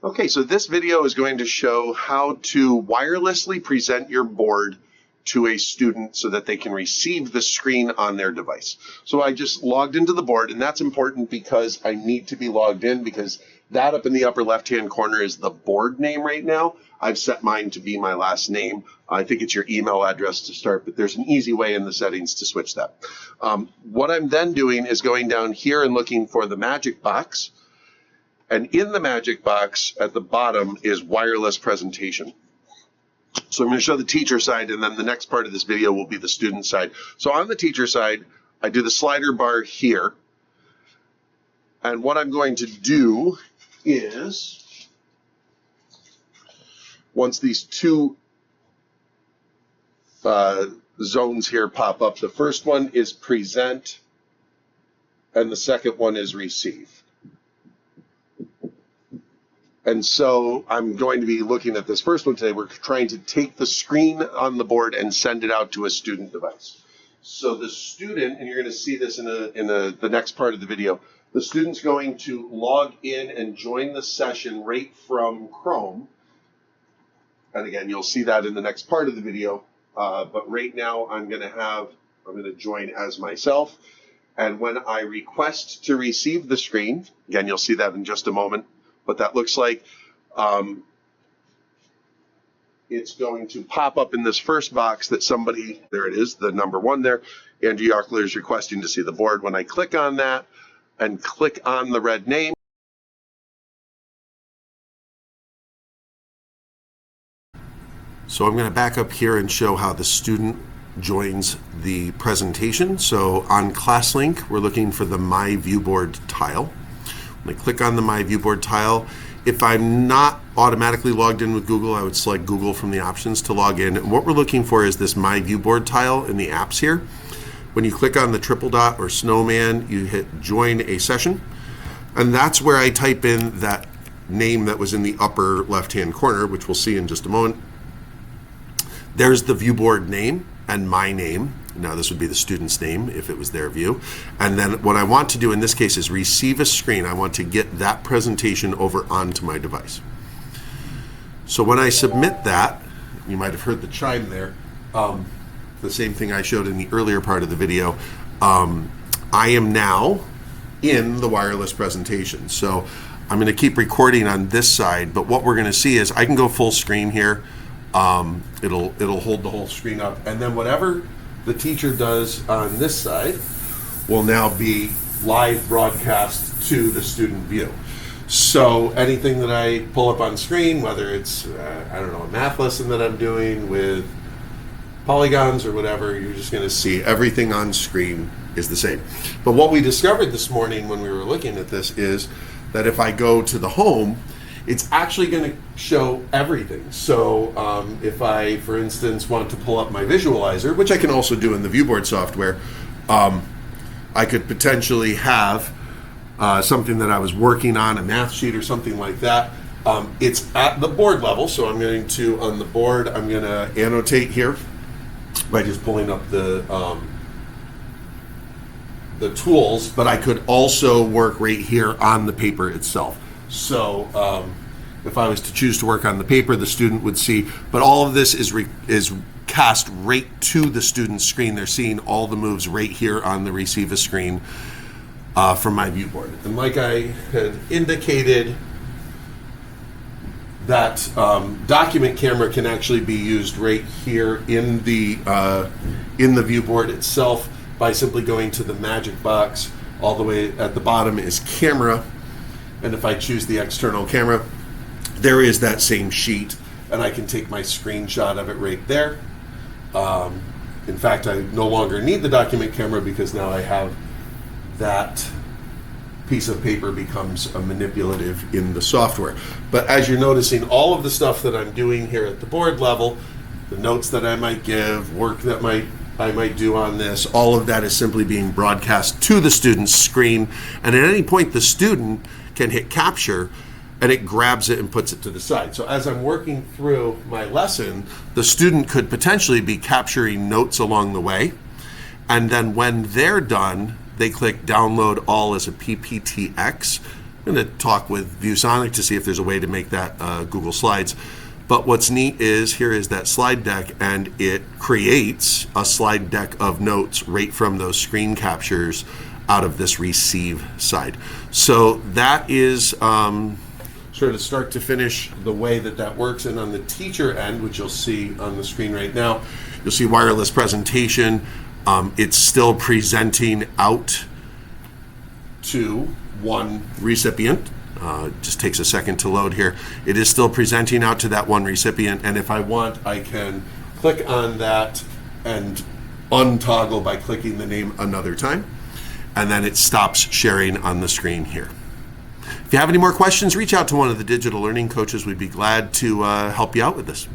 Okay, so this video is going to show how to wirelessly present your board to a student so that they can receive the screen on their device. So I just logged into the board, and that's important because I need to be logged in because that up in the upper left-hand corner is the board name right now. I've set mine to be my last name. I think it's your email address to start, but there's an easy way in the settings to switch that. What I'm then doing is going down here and looking for the magic box. And in the magic box at the bottom is wireless presentation. So I'm going to show the teacher side, and then the next part of this video will be the student side. So on the teacher side, I do the slider bar here. And what I'm going to do is, once these two zones here pop up, the first one is present, and the second one is receive. And so I'm going to be looking at this first one today. We're trying to take the screen on the board and send it out to a student device. So the student, and you're going to see this in the next part of the video, the student's going to log in and join the session right from Chrome. And again, you'll see that in the next part of the video. But right now I'm going to join as myself. And when I request to receive the screen, again, you'll see that in just a moment, what that looks like. It's going to pop up in this first box that somebody, there it is, the number 1 there, Andrew Yarkler is requesting to see the board. When I click on that and click on the red name, so I'm going to back up here and show how the student joins the presentation. So on ClassLink, we're looking for the My Viewboard tile. When I click on the My Viewboard tile, if I'm not automatically logged in with Google, I would select Google from the options to log in. And what we're looking for is this My Viewboard tile in the apps here. When you click on the triple dot or snowman, you hit join a session. And that's where I type in that name that was in the upper left-hand corner, which we'll see in just a moment. There's the viewboard name and my name. Now this would be the student's name if it was their view. And then what I want to do in this case is receive a screen. I want to get that presentation over onto my device. So when I submit that, you might have heard the chime there, the same thing I showed in the earlier part of the video. I am now in the wireless presentation. So I'm going to keep recording on this side, but what we're going to see is I can go full screen here. It'll hold the whole screen up, and then whatever the teacher does on this side will now be live broadcast to the student view. So anything that I pull up on screen, whether it's, I don't know, a math lesson that I'm doing with polygons or whatever, you're just going to see everything on screen is the same. But what we discovered this morning when we were looking at this is that if I go to the home, it's actually going to show everything. So if I, for instance, want to pull up my visualizer, which I can also do in the Viewboard software, I could potentially have something that I was working on, a math sheet or something like that. It's at the board level, so I'm going to, on the board, I'm going to annotate here by just pulling up the tools, but I could also work right here on the paper itself. So if I was to choose to work on the paper, the student would see, but all of this is cast right to the student's screen. They're seeing all the moves right here on the receive screen from my viewboard. And like I had indicated, that document camera can actually be used right here in the viewboard itself by simply going to the magic box. All the way at the bottom is camera. And if I choose the external camera, there is that same sheet, and I can take my screenshot of it right there. In fact, I no longer need the document camera because now I have that piece of paper becomes a manipulative in the software. But as you're noticing, all of the stuff that I'm doing here at the board level, the notes that I might give, work that I might do on this, all of that is simply being broadcast to the student's screen. And at any point, the student can hit capture and it grabs it and puts it to the side. So as I'm working through my lesson, the student could potentially be capturing notes along the way. And then when they're done, they click download all as a PPTX, I'm going to talk with ViewSonic to see if there's a way to make that Google Slides. But what's neat is here is that slide deck, and it creates a slide deck of notes right from those screen captures out of this receive side. So that is sort of start to finish the way that that works. And on the teacher end, which you'll see on the screen right now, you'll see wireless presentation. It's still presenting out to one recipient. Just takes a second to load here. It is still presenting out to that one recipient, and if I want, I can click on that and untoggle by clicking the name another time, and then it stops sharing on the screen here. If you have any more questions, reach out to one of the digital learning coaches. We'd be glad to help you out with this.